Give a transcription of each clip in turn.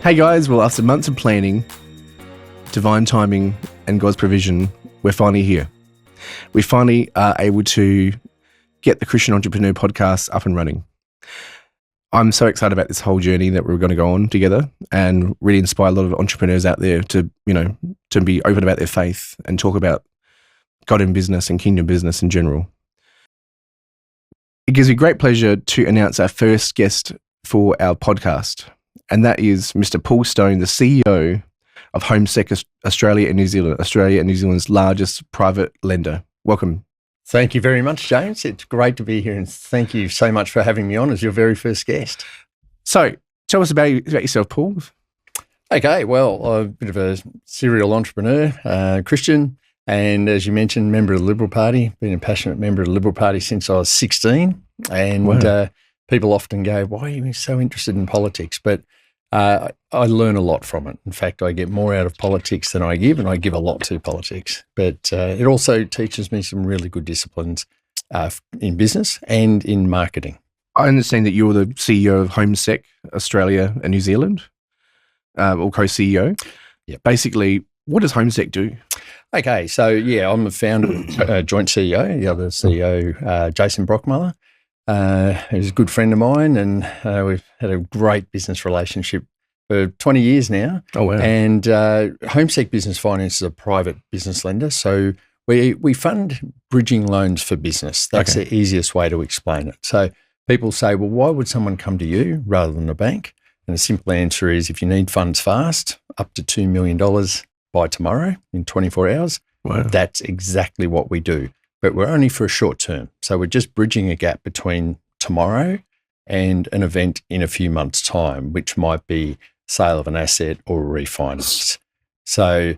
Hey guys, well, after months of planning, divine timing, and God's provision, we're finally here. We finally are able to get the Christian Entrepreneur podcast up and running. I'm so excited about this whole journey that we're going to go on together and really inspire a lot of entrepreneurs out there to be open about their faith and talk about God in business and kingdom business in general. It gives me great pleasure to announce our first guest for our podcast, and that is Mr. Paul Stone, the CEO of Homesec Australia and New Zealand, Australia and New Zealand's largest private lender. Welcome. Thank you very much, James. It's great to be here, and thank you so much for having me on as your very first guest. So, tell us about yourself, Paul. Okay, well, I'm a bit of a serial entrepreneur, Christian, and as you mentioned, member of the Liberal Party. Been a passionate member of the Liberal Party since I was 16, and Wow. People often go, "Why are you so interested in politics?" But I learn a lot from it. In fact, I get more out of politics than I give, and I give a lot to politics. But it also teaches me some really good disciplines in business and in marketing. I understand that you're the CEO of Homesec Australia and New Zealand, or co-CEO. Yep. Basically, what does Homesec do? Okay, so yeah, I'm the founder, joint CEO. The other CEO, Jason Brockmuller, who's a good friend of mine, and we've had a great business relationship for 20 years now. Oh, wow. And Homesec Business Finance is a private business lender, so we fund bridging loans for business. That's Okay. the easiest way to explain it. So people say, well, why would someone come to you rather than a bank? And the simple answer is, if you need funds fast, up to $2 million by tomorrow in 24 hours, Wow. that's exactly what we do. But we're only for a short term. So we're just bridging a gap between tomorrow and an event in a few months' time, which might be sale of an asset or a refinance. So,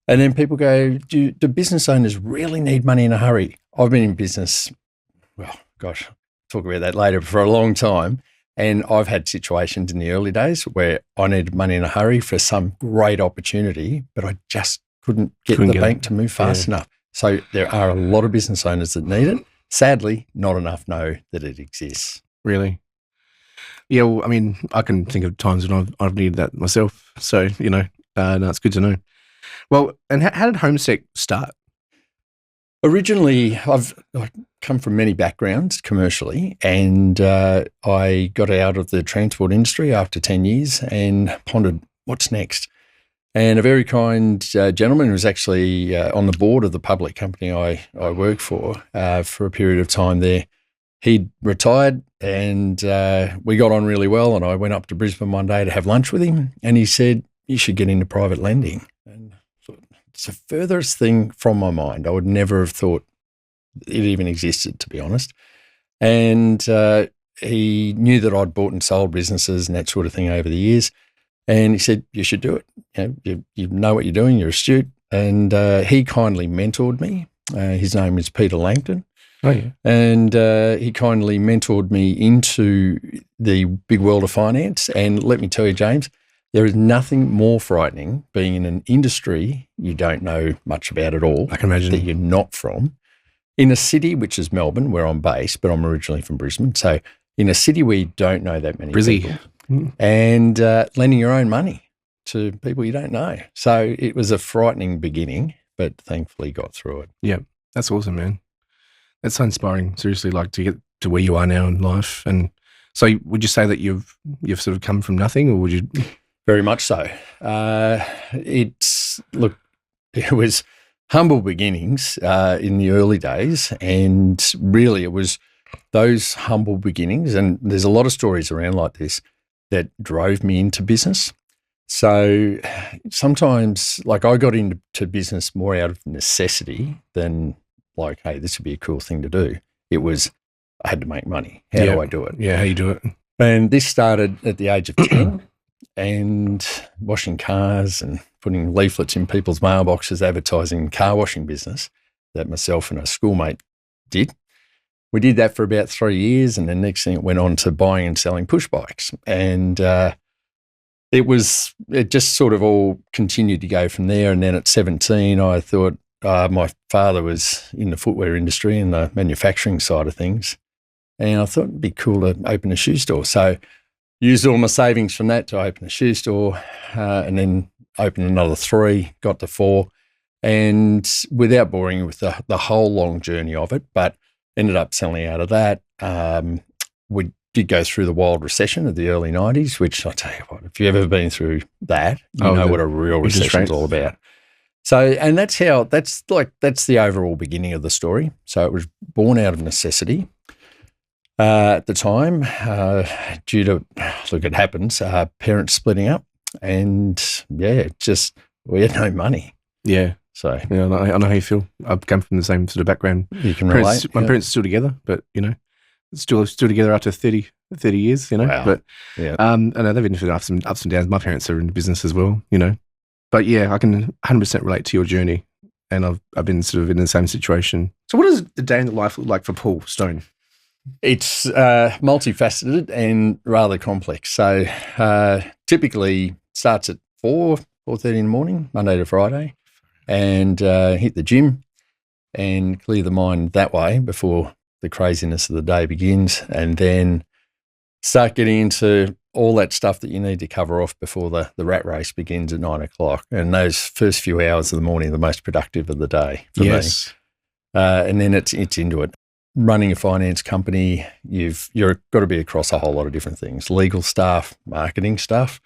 and then people go, do business owners really need money in a hurry? I've been in business, well, gosh, talk about that later, for a long time. And I've had situations in the early days where I needed money in a hurry for some great opportunity, but I just couldn't get the bank to move fast enough. So there are a lot of business owners that need it. Sadly, not enough know that it exists. Really? Yeah, well, I mean, I can think of times when I've needed that myself. So, no, it's good to know. Well, and how did Homesec start? Originally, I've come from many backgrounds commercially, and I got out of the transport industry after 10 years and pondered what's next. And a very kind gentleman who was actually on the board of the public company I work for a period of time there, he'd retired, and we got on really well, and I went up to Brisbane one day to have lunch with him, and he said, you should get into private lending. And it's the furthest thing from my mind. I would never have thought it even existed, to be honest. And he knew that I'd bought and sold businesses and that sort of thing over the years. And he said, you should do it. You know what you're doing. You're astute. And he kindly mentored me. His name is Peter Langton. Oh, yeah. And he kindly mentored me into the big world of finance. And let me tell you, James, there is nothing more frightening being in an industry you don't know much about at all. I can imagine. That you're not from. In a city, which is Melbourne, where I'm based, but I'm originally from Brisbane. So in a city where you don't know that many people. And lending your own money to people you don't know. So it was a frightening beginning, but thankfully got through it. Yeah, that's awesome, man. That's so inspiring, seriously, like to get to where you are now in life. And so would you say that you've sort of come from nothing, or would you? Very much so. It was humble beginnings in the early days, and really it was those humble beginnings, and there's a lot of stories around like this, that drove me into business. So sometimes, like, I got into business more out of necessity than like, hey, this would be a cool thing to do. It was, I had to make money. How do I do it? Yeah, how you do it? And this started at the age of 10 and washing cars and putting leaflets in people's mailboxes advertising car washing business that myself and a schoolmate did. We did that for about 3 years, and then next thing it went on to buying and selling push bikes. And it just sort of all continued to go from there. And then at 17, I thought my father was in the footwear industry and the manufacturing side of things. And I thought it'd be cool to open a shoe store. So used all my savings from that to open a shoe store, and then opened another 3, got to 4, and without boring you with the whole long journey of it, but ended up selling out of that. We did go through the wild recession of the early 90s, which I tell you what, if you've ever been through that, you know what a real recession is all about. So, and that's the overall beginning of the story. So it was born out of necessity. At the time, due to, look, it happens, parents splitting up, and we had no money. Yeah. So yeah, I know how you feel. I've come from the same sort of background. You can relate. My parents are still together, but still together after 30 years. Wow. But yeah, I know they've been through ups and downs. My parents are in business as well. But yeah, I can 100% relate to your journey, and I've been sort of in the same situation. So, what does the day in the life look like for Paul Stone? It's multifaceted and rather complex. So typically starts at 4:30 in the morning, Monday to Friday, and hit the gym and clear the mind that way before the craziness of the day begins, and then start getting into all that stuff that you need to cover off before the rat race begins at 9 o'clock. And those first few hours of the morning are the most productive of the day for me. And then it's into it. Running a finance company, you've got to be across a whole lot of different things: legal stuff, marketing stuff,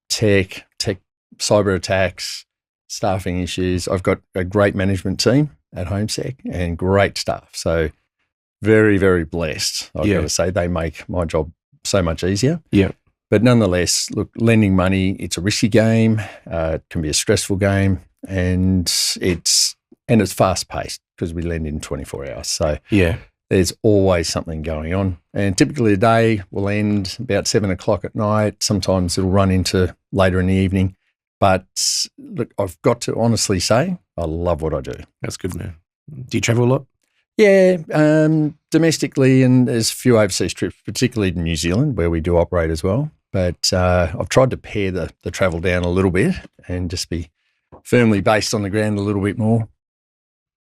tech, cyber attacks, staffing issues. I've got a great management team at Homesec and great staff. So very, very blessed. I've got to say, they make my job so much easier. Yeah. But nonetheless, look, lending money, it's a risky game. It can be a stressful game, and it's fast paced because we lend in 24 hours. So there's always something going on. And typically a day will end about 7 o'clock at night. Sometimes it'll run into later in the evening. But look, I've got to honestly say, I love what I do. That's good, man. Do you travel a lot? Yeah, domestically, and there's a few overseas trips, particularly to New Zealand, where we do operate as well. But I've tried to pare the travel down a little bit and just be firmly based on the ground a little bit more.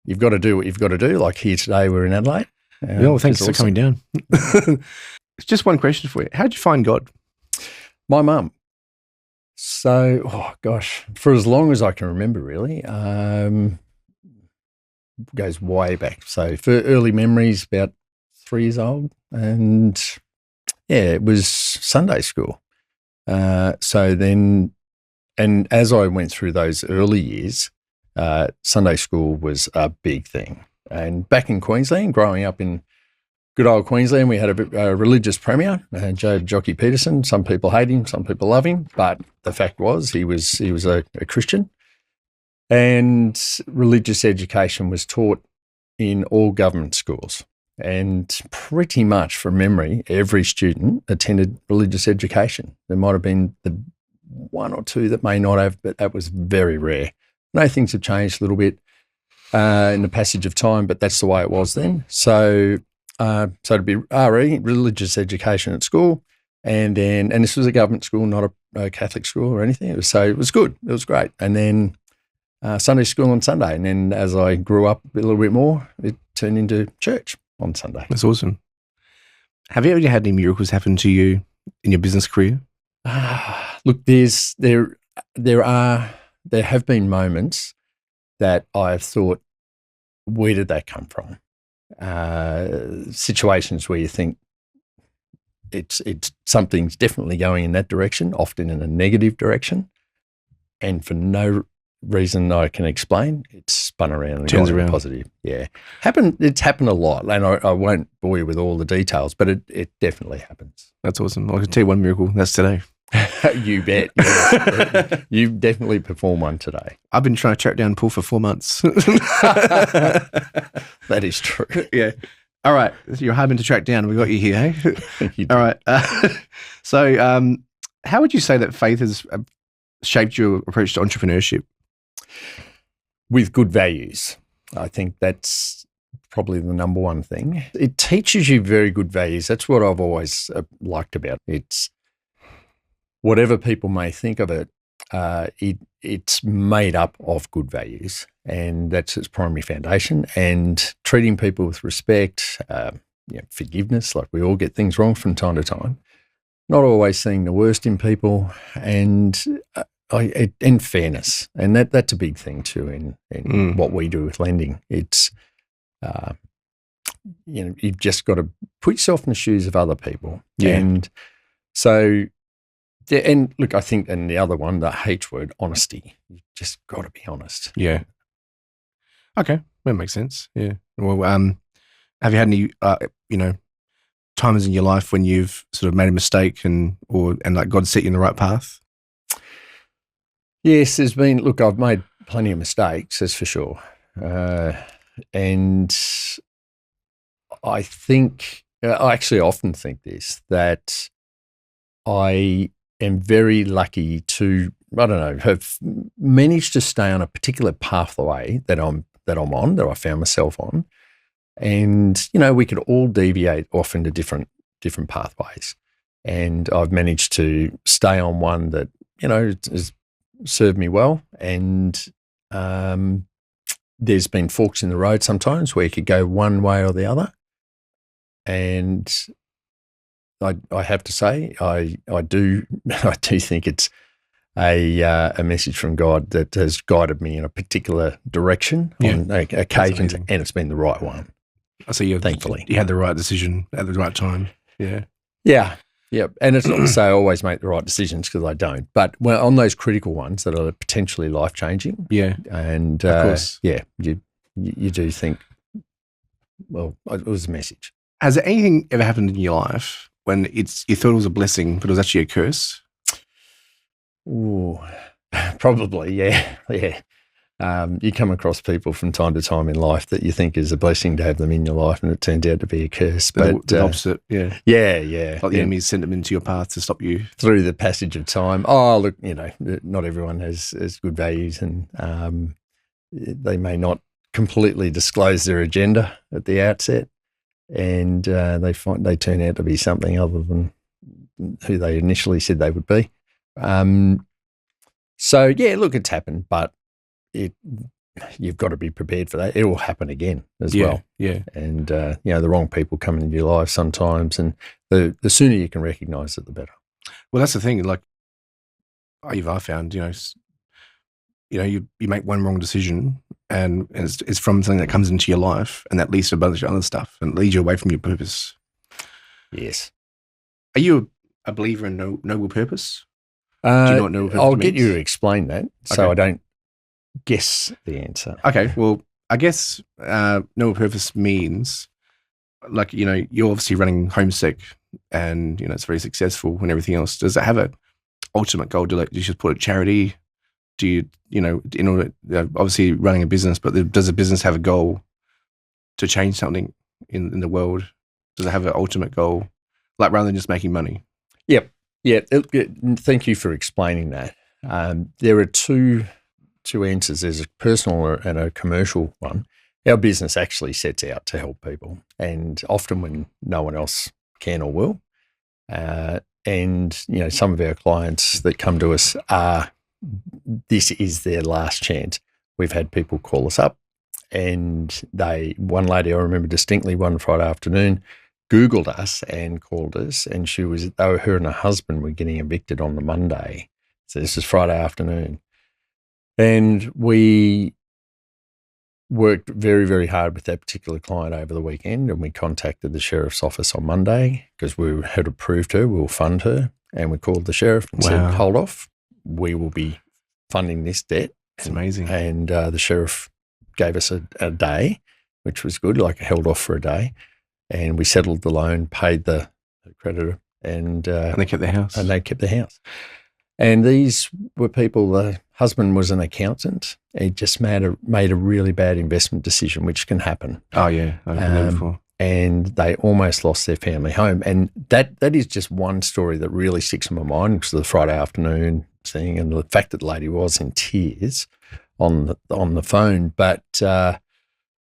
You've got to do what you've got to do. Like here today, we're in Adelaide. Well, thanks for coming down. It's just one question for you. How did you find God? My mum. So, for as long as I can remember, really, goes way back. So for early memories, about 3 years old, and it was Sunday school. So then, and as I went through those early years, Sunday school was a big thing. And back in Queensland, growing up in good old Queensland, we had a religious premier, Joe Jockey Peterson. Some people hate him, some people love him, but the fact was he was a Christian. And religious education was taught in all government schools. And pretty much from memory, every student attended religious education. There might have been the one or two that may not have, but that was very rare. I know things have changed a little bit in the passage of time, but that's the way it was then. So to be RE, religious education at school, and this was a government school, not a Catholic school or anything. It was good. It was great. And then Sunday school on Sunday. And then as I grew up a little bit more, it turned into church on Sunday. That's awesome. Have you ever had any miracles happen to you in your business career? Look, there have been moments that I've thought, where did that come from? Situations where you think it's something's definitely going in that direction, often in a negative direction, and for no reason I can explain, it's spun around and turns gone around positive. Yeah, it's happened a lot, and I won't bore you with all the details, but it definitely happens. That's awesome. I can tell you one miracle. That's today. You bet. Yeah. You've definitely performed one today. I've been trying to track down Paul for 4 months. That is true. Yeah. All right. You're hard to track down. We got you here, hey? You all right. So how would you say that faith has shaped your approach to entrepreneurship? With good values. I think that's probably the number one thing. It teaches you very good values. That's what I've always liked about it. It's whatever people may think of it, it's made up of good values, and that's its primary foundation. And treating people with respect, forgiveness, like we all get things wrong from time to time. not always seeing the worst in people, and fairness, and that's a big thing too in what we do with lending. It's you've just got to put yourself in the shoes of other people, and so. Yeah, and look, I think, and the other one, the H word, honesty. You've just got to be honest. Yeah. Okay, that makes sense. Yeah. Well, have you had any, times in your life when you've sort of made a mistake and like God set you in the right path? Yes, there's been. Look, I've made plenty of mistakes, that's for sure, and I think I actually often think this, that I am very lucky to, I don't know, have managed to stay on a particular pathway that I'm on, that I found myself on. And, we could all deviate off into different pathways. And I've managed to stay on one that, has served me well. And there's been forks in the road sometimes where you could go one way or the other. And I have to say, I do think it's a message from God that has guided me in a particular direction on occasions, and it's been the right one. So thankfully, you had the right decision at the right time. Yeah. Yeah. Yeah. And it's not to say I always make the right decisions, because I don't. But on those critical ones that are potentially life changing. Yeah. And of course. You do think, well, it was a message. Has anything ever happened in your life when you thought it was a blessing, but it was actually a curse? Ooh, probably, yeah. You come across people from time to time in life that you think is a blessing to have them in your life, and it turned out to be a curse. But the opposite, yeah. Yeah. Like the enemy sent them into your path to stop you. Through the passage of time. Oh, look, not everyone has good values, and they may not completely disclose their agenda at the outset. And they turn out to be something other than who they initially said they would be. So yeah, look, it's happened, but you've got to be prepared for that. It will happen again as well. Yeah. And the wrong people come into your life sometimes, and the sooner you can recognise it, the better. Well, that's the thing. Like I found, you make one wrong decision, and it's from something that comes into your life, and that leads to a bunch of other stuff, and leads you away from your purpose. Yes. Are you a believer in noble purpose? Do you know what noble purpose I'll means? get you to explain that, so I don't guess the answer. Okay. Well, I guess noble purpose means, like, you're obviously running Homesec, and it's very successful and everything else. Does it have an ultimate goal? Do you support a charity? Do you, in order, obviously running a business, but does a business have a goal to change something in the world? Does it have an ultimate goal, like rather than just making money? Yep. Yeah. Thank you for explaining that. There are two answers. There's a personal and a commercial one. Our business actually sets out to help people, and often when no one else can or will. And some of our clients that come to us this is their last chance. We've had people call us up, and one lady I remember distinctly one Friday afternoon Googled us and called us, and her and her husband were getting evicted on the Monday. So this is Friday afternoon. And we worked very, very hard with that particular client over the weekend, and we contacted the sheriff's office on Monday because we had approved her, we will fund her, and we called the sheriff and said, hold off, we will be funding this debt. It's amazing. And the sheriff gave us a day, which was good, like held off for a day, and we settled the loan, paid the creditor, and they kept their house. And these were people, the husband was an accountant. He just made a really bad investment decision, which can happen. Oh, yeah. I've been there before. And they almost lost their family home. And that is just one story that really sticks in my mind because of the Friday afternoon thing and the fact that the lady was in tears on the phone. But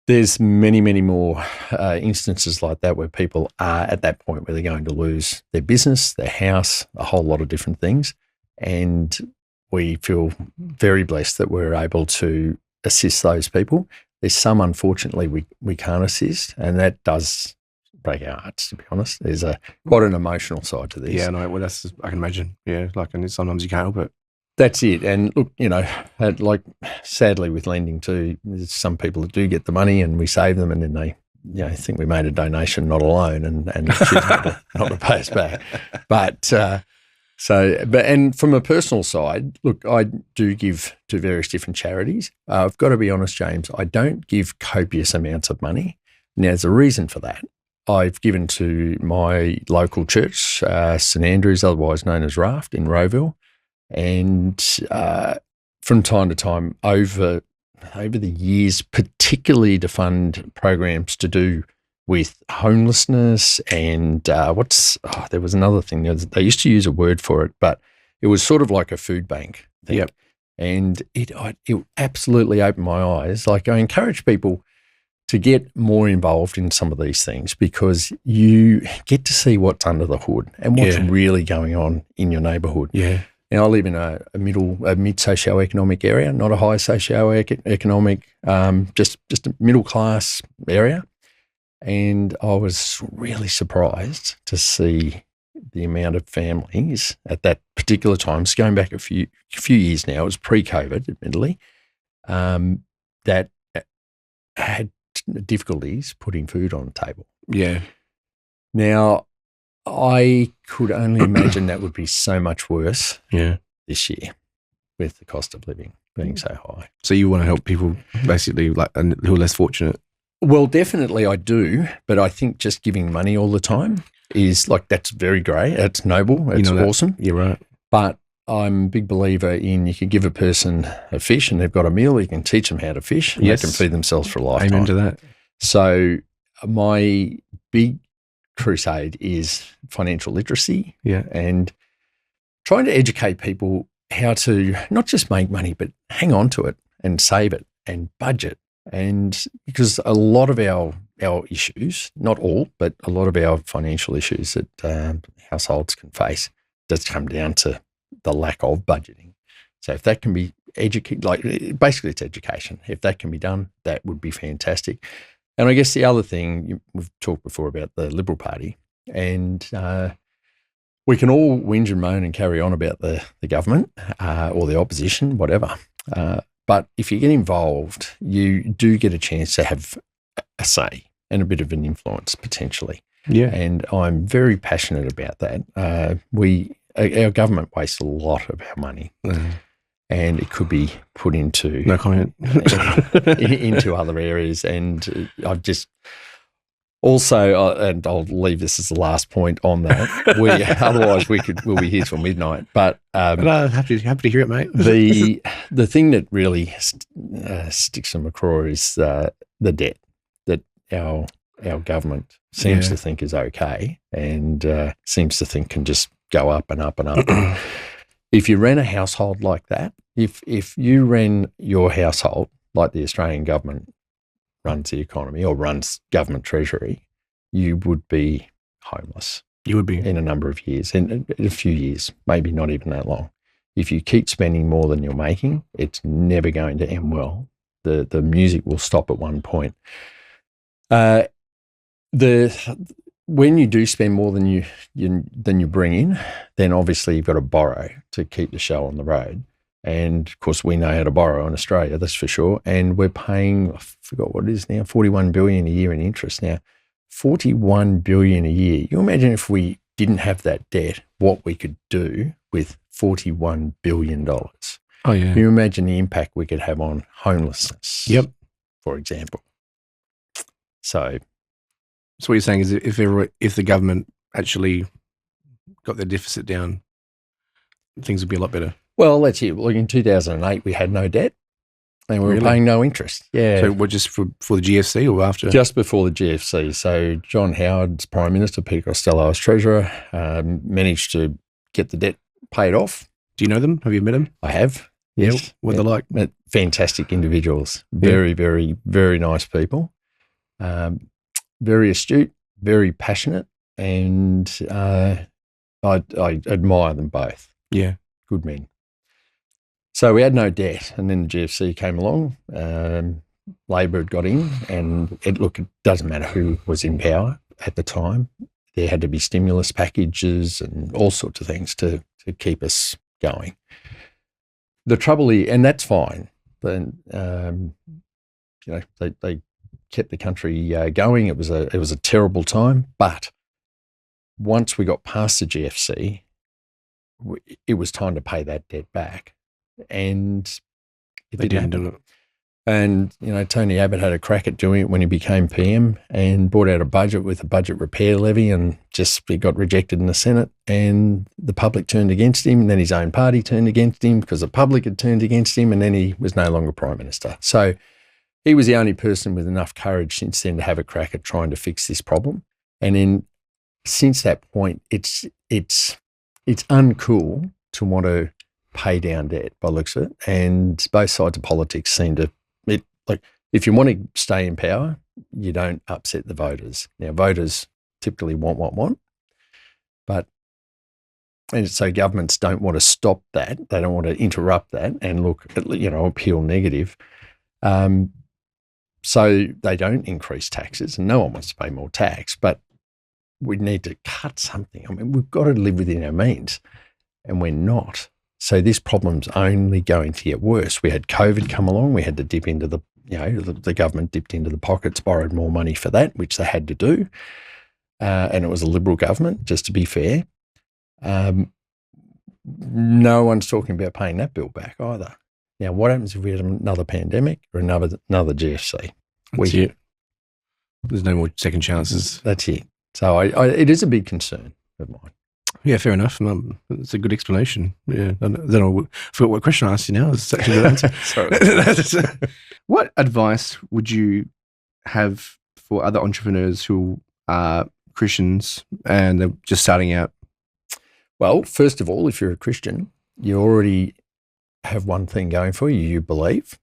there's many, many more instances like that where people are at that point where they're going to lose their business, their house, a whole lot of different things. And we feel very blessed that we're able to assist those people. There's some, unfortunately, we can't assist, and that does break our hearts, to be honest. There's quite an emotional side to this. Yeah, no, well, I can imagine. Yeah, and sometimes you can't help it. That's it. And look, sadly with lending too, there's some people that do get the money and we save them and then they, think we made a donation, not a loan, and choose not to pay us back. But and from a personal side, look, I do give to various different charities. I've got to be honest, James, I don't give copious amounts of money. Now, there's a reason for that. I've given to my local church, St Andrews, otherwise known as Raft in Rowville. And from time to time over the years, particularly to fund programs to do with homelessness and there was another thing. They used to use a word for it, but it was sort of like a food bank thing. Yep. And it absolutely opened my eyes. Like, I encourage people to get more involved in some of these things because you get to see what's under the hood and what's really going on in your neighbourhood. Yeah. Now, I live in a mid socio-economic area, not a high socio-economic, just a middle class area. And I was really surprised to see the amount of families at that particular time, it's going back a few years now, it was pre-COVID, admittedly, that had difficulties putting food on the table. Yeah. Now, I could only imagine that would be so much worse this year with the cost of living being so high. So you want to help people basically who are less fortunate? Well, definitely I do, but I think just giving money all the time is that's very great. It's noble. It's awesome. You're right. But I'm a big believer in you can give a person a fish and they've got a meal, you can teach them how to fish and they can feed themselves for a lifetime. Amen to that. So my big crusade is financial literacy and trying to educate people how to not just make money, but hang on to it and save it and budget. And because a lot of our issues, not all, but a lot of our financial issues that households can face does come down to the lack of budgeting. So if that can be basically it's education. If that can be done, that would be fantastic. And I guess the other thing, we've talked before about the Liberal Party, and we can all whinge and moan and carry on about the government or the opposition, whatever. But if you get involved, you do get a chance to have a say and a bit of an influence potentially. Yeah. And I'm very passionate about that. Our government wastes a lot of our money. And it could be put into no comment into other areas. And I've just also, and I'll leave this as the last point on that. Otherwise we'll be here till midnight. But happy to hear it, mate. the thing that really sticks in my craw is the debt that our government seems to think is okay, and seems to think can just go up and up and up. If you ran a household like that, if you ran your household like the Australian government runs the economy or runs government treasury, you would be homeless. You would be. In a number of years, in a few years, maybe not even that long. If you keep spending more than you're making, it's never going to end well. The music will stop at one point. When you do spend more than you bring in, then obviously you've got to borrow to keep the show on the road. And of course, we know how to borrow in Australia, that's for sure. And we're paying, I forgot what it is now, 41 billion a year in interest now. 41 billion a year. You imagine if we didn't have that debt, what we could do with $41 billion. Oh yeah. You imagine the impact we could have on homelessness. Yep. For example. So what you're saying is if the government actually got their deficit down, things would be a lot better. Well, that's it. Like in 2008, we had no debt and we were paying no interest. Yeah. So what, just for the GFC or after? Just before the GFC. So John Howard's Prime Minister, Peter Costello as Treasurer, managed to get the debt paid off. Do you know them? Have you met them? I have. Yes. Yeah. What they're like? Fantastic individuals. Very, very, very nice people. Very astute, very passionate, and I admire them both. Yeah. Good men. So we had no debt, and then the GFC came along. Labor had got in, and it doesn't matter who was in power. at the time. There had to be stimulus packages and all sorts of things to keep us going. The trouble is, and that's fine, then they kept the country going. It was a terrible time, but once we got past the GFC, it was time to pay that debt back, and They didn't do it. And, Tony Abbott had a crack at doing it when he became PM and brought out a budget with a budget repair levy, and it got rejected in the Senate, and the public turned against him, and then his own party turned against him because the public had turned against him, and then he was no longer Prime Minister. So he was the only person with enough courage since then to have a crack at trying to fix this problem. And then since that point, it's uncool to want to pay down debt by the looks of it, and both sides of politics seem to if you want to stay in power, you don't upset the voters. Now, voters typically want, and so governments don't want to stop that. They don't want to interrupt that and look at, appeal negative. So they don't increase taxes, and no one wants to pay more tax, but we need to cut something. I mean, we've got to live within our means, and we're not. So this problem's only going to get worse. We had COVID come along. We had to dip into the government dipped into the pockets, borrowed more money for that, which they had to do. And it was a Liberal government, just to be fair. No one's talking about paying that bill back either. Now, what happens if we had another pandemic or another GFC? That's it. There's no more second chances. That's it. So it is a big concern of mine. Yeah, fair enough. It's a good explanation. Yeah. Then I forgot what question I asked you now. It's actually a good answer. Sorry. What advice would you have for other entrepreneurs who are Christians and they're just starting out? Well, first of all, if you're a Christian, you already have one thing going for you. You believe.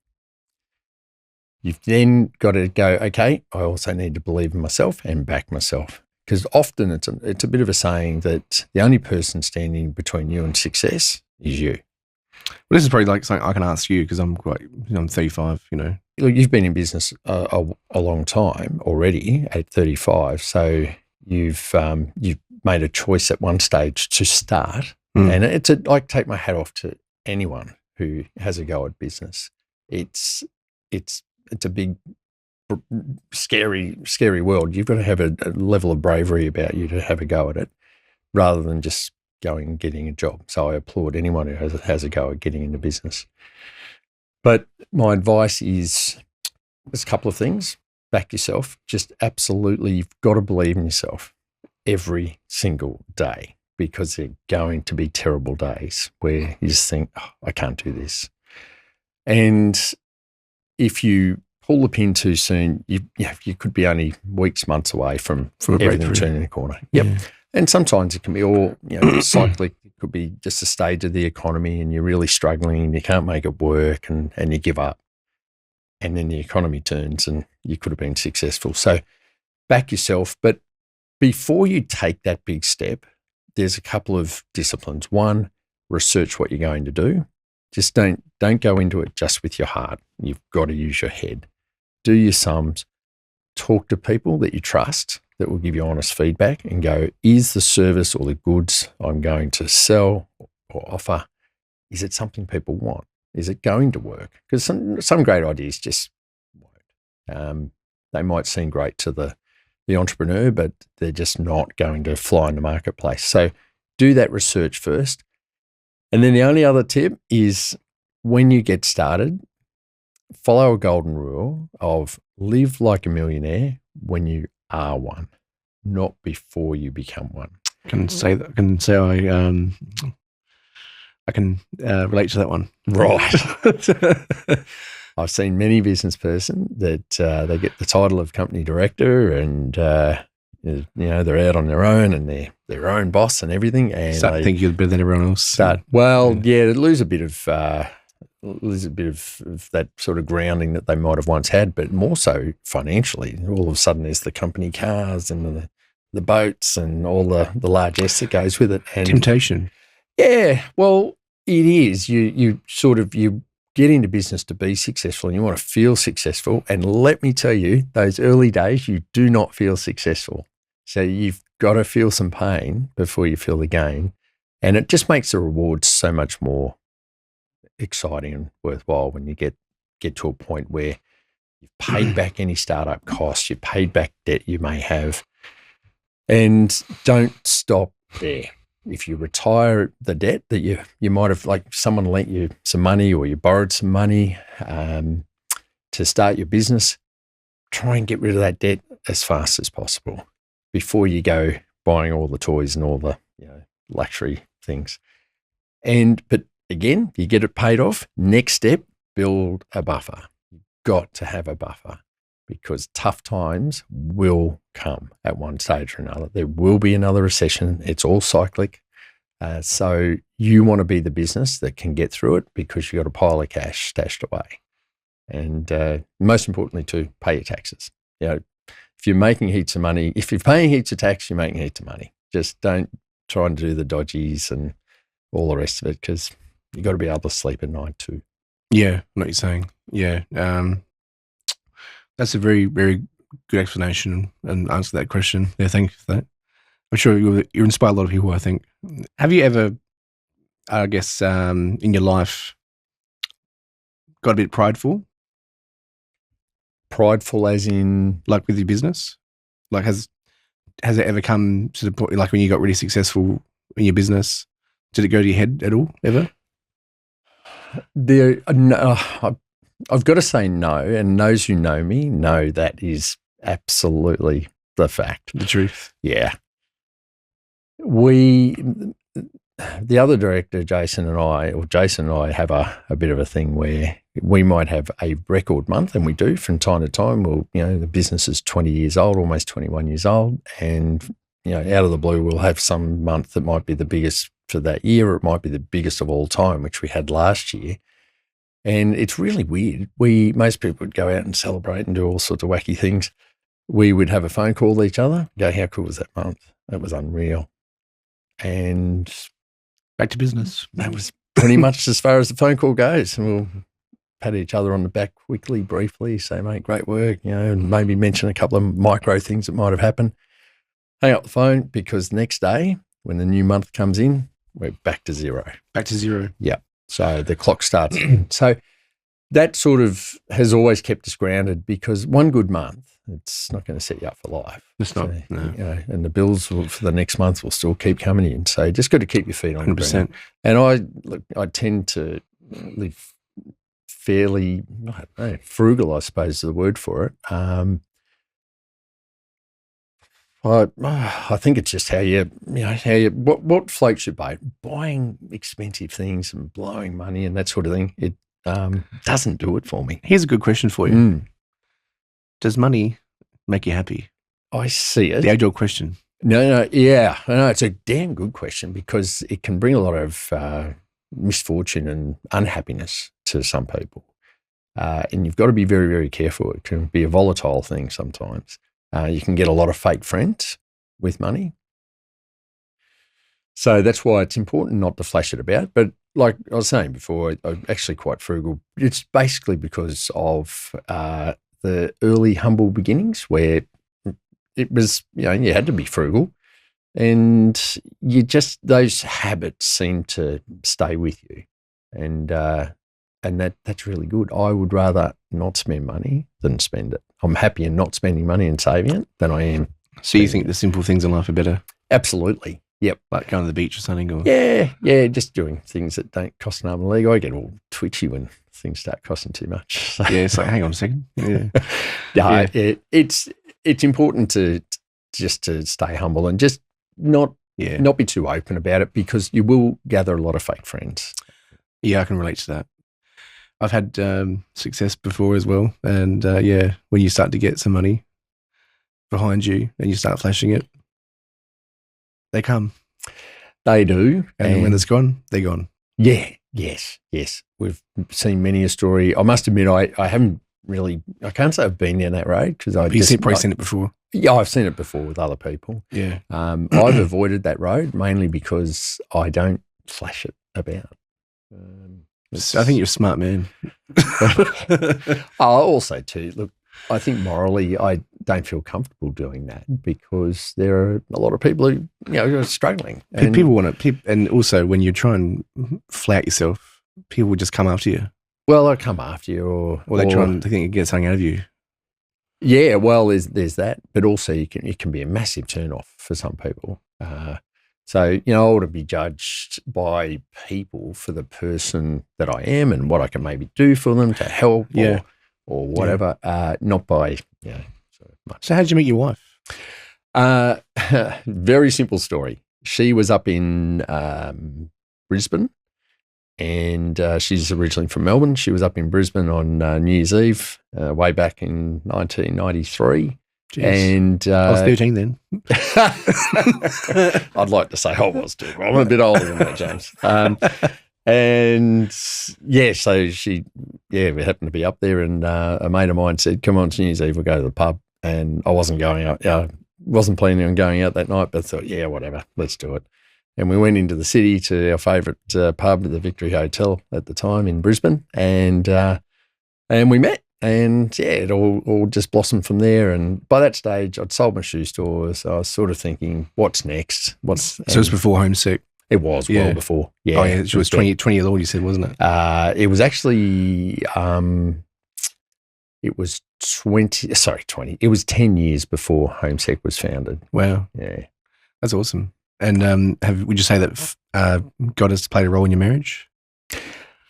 You've then got to go, okay, I also need to believe in myself and back myself. Because often it's a bit of a saying that the only person standing between you and success is you. Well, this is probably like something I can ask you because I'm 35, Look, you've been in business a long time already at 35. So you've made a choice at one stage to start. And I take my hat off to anyone who has a go at business. It's a big, scary world. You've got to have a level of bravery about you to have a go at it rather than just going and getting a job. So I applaud anyone who has a go at getting into business. But my advice is there's a couple of things. Back yourself. Just absolutely, you've got to believe in yourself every single day, because they're going to be terrible days where you just think, I can't do this. And if you pull the pin too soon, you could be only weeks, months away from everything turning the corner. Yep. Yeah. And sometimes it can be all, cyclic. It could be just a stage of the economy and you're really struggling and you can't make it work and you give up. And then the economy turns and you could have been successful. So back yourself. But before you take that big step, there's a couple of disciplines. One, research what you're going to do. Just don't go into it just with your heart. You've got to use your head. Do your sums. Talk to people that you trust that will give you honest feedback and go, is the service or the goods I'm going to sell or offer, is it something people want? Is it going to work? Because some great ideas just won't. They might seem great to the entrepreneur, but they're just not going to fly in the marketplace. So do that research first. And then the only other tip is when you get started, follow a golden rule of live like a millionaire when you are one, not before you become one. I can relate to that one. Right. I've seen many business person that they get the title of company director and they're out on their own and they're their own boss and everything. And start thinking you're better than everyone else. Lose a bit of that sort of grounding that they might have once had, but more so financially. All of a sudden, there's the company cars and the boats and all the largesse that goes with it. And temptation. Yeah, well, it is. You get into business to be successful and you want to feel successful. And let me tell you, those early days, you do not feel successful. So you've got to feel some pain before you feel the gain. And it just makes the rewards so much more exciting and worthwhile when you get to a point where you've paid back any startup costs, you've paid back debt you may have, and don't stop there. If you retire the debt that you might have, like someone lent you some money or you borrowed some money to start your business, try and get rid of that debt as fast as possible before you go buying all the toys and all the luxury things. But again, you get it paid off. Next step, build a buffer. You've got to have a buffer because tough times will come at one stage or another. There will be another recession. It's all cyclic. So you want to be the business that can get through it because you've got a pile of cash stashed away. And most importantly, too, pay your taxes. If you're making heaps of money, if you're paying heaps of tax, you're making heaps of money. Just don't try and do the dodgies and all the rest of it because you've got to be able to sleep at night too. Yeah, I know what you're saying. Yeah. That's a very, very good explanation and answer to that question. Yeah, thank you for that. I'm sure you inspire a lot of people, I think. Have you ever, I guess, in your life got a bit prideful? Prideful as in? Like with your business? Like has it ever come to the point, like when you got really successful in your business, did it go to your head at all, ever? I've got to say no, and those who know me know that is absolutely the fact. The truth. Yeah. The other director, Jason and I have a bit of a thing where we might have a record month, and we do from time to time. The business is 20 years old, almost 21 years old, and out of the blue, we'll have some month that might be the biggest for that year, or it might be the biggest of all time, which we had last year. And it's really weird. Most people would go out and celebrate and do all sorts of wacky things. We would have a phone call with each other, go, how cool was that month? That was unreal. And back to business. That was pretty much as far as the phone call goes. And we'll pat each other on the back quickly, briefly, say, mate, great work, and maybe mention a couple of micro things that might have happened. Hang up the phone because next day when the new month comes in, we're back to zero. Back to zero. Yeah. So the clock starts. So that sort of has always kept us grounded because one good month, it's not going to set you up for life. It's not. So, No. And the bills for the next month will still keep coming in. So you just got to keep your feet on 100%. the ground. And I tend to live fairly, I don't know, frugal, I suppose is the word for it. I think it's just what floats your boat. Buying expensive things and blowing money and that sort of thing, it doesn't do it for me. Here's a good question for you. Does money make you happy? I see it. The age-old question. No, it's a damn good question because it can bring a lot of misfortune and unhappiness to some people. And you've got to be very, very careful. It can be a volatile thing sometimes. You can get a lot of fake friends with money. So that's why it's important not to flash it about. But like I was saying before, I'm actually quite frugal. It's basically because of the early humble beginnings where it was, you had to be frugal and those habits seem to stay with you. And that's really good. I would rather not spend money than spend it. I'm happier not spending money and saving it than I am. So you think the simple things in life are better? Absolutely. Yep. Like going to the beach or something? Or? Yeah, just doing things that don't cost an arm and a leg. I get all twitchy when things start costing too much. So. Yeah, it's like, hang on a second. Yeah. It's important to stay humble and just not be too open about it because you will gather a lot of fake friends. Yeah, I can relate to that. I've had success before as well. And when you start to get some money behind you and you start flashing it, they come. They do. And when it's gone, they're gone. Yeah, yes. We've seen many a story. I must admit, I haven't really, I can't say I've been down that road because You've probably seen it before. Yeah, I've seen it before with other people. Yeah. I've avoided that road mainly because I don't flash it about. I think you're a smart man. Also too, look, I think morally don't feel comfortable doing that because there are a lot of people who, are struggling. And people want to, and also when you try and flout yourself, people will just come after you. Well, they'll come after you or they try and think you get something out of you. Yeah, well, there's that, but also it can be a massive turn off for some people. So, I want to be judged by people for the person that I am and what I can maybe do for them to help or whatever, not by, so much. So how did you meet your wife? Very simple story. She was up in Brisbane and she's originally from Melbourne. She was up in Brisbane on New Year's Eve way back in 1993. Jeez. And I was 13 then. I'd like to say I was too. I'm a bit older than that, James. We happened to be up there, and a mate of mine said, "Come on, New Year's Eve, we'll go to the pub." And I wasn't going out. Wasn't planning on going out that night, but I thought, yeah, whatever, let's do it. And we went into the city to our favourite pub, the Victory Hotel at the time in Brisbane, and we met. And it all just blossomed from there. And by that stage, I'd sold my shoe store, so I was sort of thinking, what's next? So it was before Homesec? It was well before. Yeah. Oh, yeah. It was 20 years old, you said, wasn't it? It was actually, it was 20. It was 10 years before Homesec was founded. Wow. Yeah. That's awesome. And would you say that God has played a role in your marriage?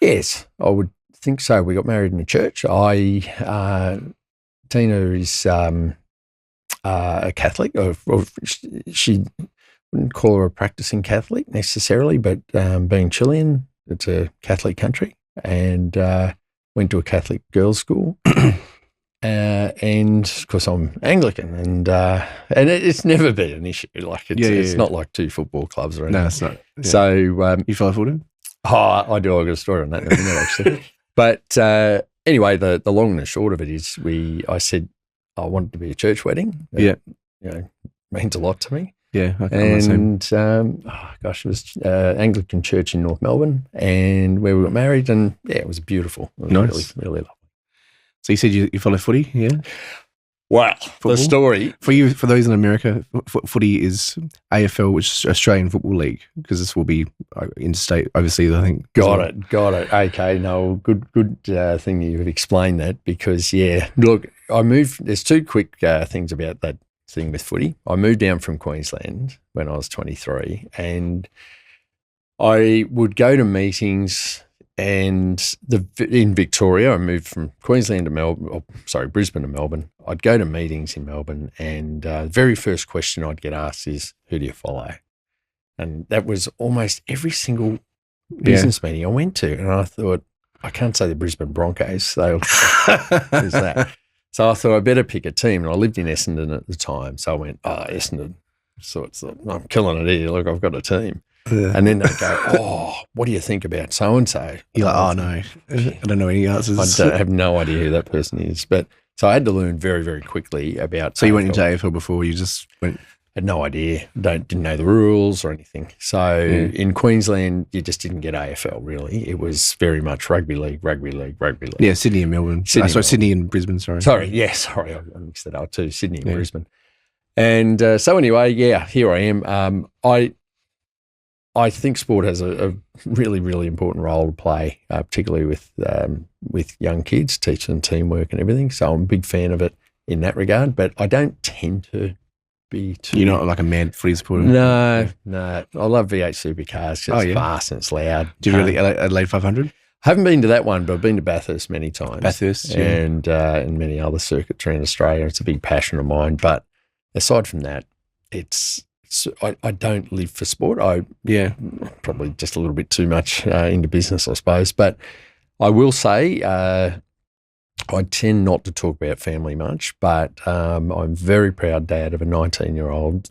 Yes, I would think so. We got married in a church. Tina is a Catholic. Or she wouldn't call her a practicing Catholic necessarily, but being Chilean, it's a Catholic country, and went to a Catholic girls' school. And of course, I'm Anglican, and it's never been an issue. Like it's not like two football clubs or anything. No, it's not. Yeah. So you follow footed? Oh, I do. I've got a story on that in a minute, actually. But anyway, the long and the short of it is I said I wanted to be a church wedding. It, means a lot to me. Yeah. And it was Anglican church in North Melbourne, and where we got married, and it was beautiful. It was nice. Really, really lovely. So you said you follow footy, yeah? Wow. Football? The story. For those in America, footy is AFL, which is Australian Football League, because this will be interstate overseas, I think. Got it. Okay, no, good thing you've explained that, because, look, I moved. There's two quick things about that thing with footy. I moved down from Queensland when I was 23, and I would go to meetings. And in Victoria, I moved from Queensland to Brisbane to Melbourne. I'd go to meetings in Melbourne, and the very first question I'd get asked is, "Who do you follow?" And that was almost every single business meeting I went to. And I thought, I can't say the Brisbane Broncos, so who's that? So I thought I better pick a team. And I lived in Essendon at the time, so I went, Essendon. So it's I'm killing it here. Look, I've got a team. Yeah. And then they go, what do you think about so-and-so? You're like, no, I don't know any answers. I have no idea who that person is. But so I had to learn very, very quickly about. So you went into AFL before, you just went? Had no idea. Didn't know the rules or anything. So in Queensland, you just didn't get AFL really. It was very much rugby league. Yeah, Sydney and Melbourne. Sydney and Brisbane, sorry. Sorry, I mixed it up too, Sydney and Brisbane. And so anyway, here I am. I think sport has a really, really important role to play, particularly with young kids, teaching them teamwork and everything. So I'm a big fan of it in that regard, but I don't tend to be too... You're not like a mad footy supporter? No. I love V8 supercars. It's fast and it's loud. Do you really Adelaide 500? I haven't been to that one, but I've been to Bathurst many times. Bathurst, and many other circuits around Australia. It's a big passion of mine. But aside from that, I don't live for sport. Probably just a little bit too much into business, I suppose. But I will say I tend not to talk about family much, but I'm very proud dad of a 19-year-old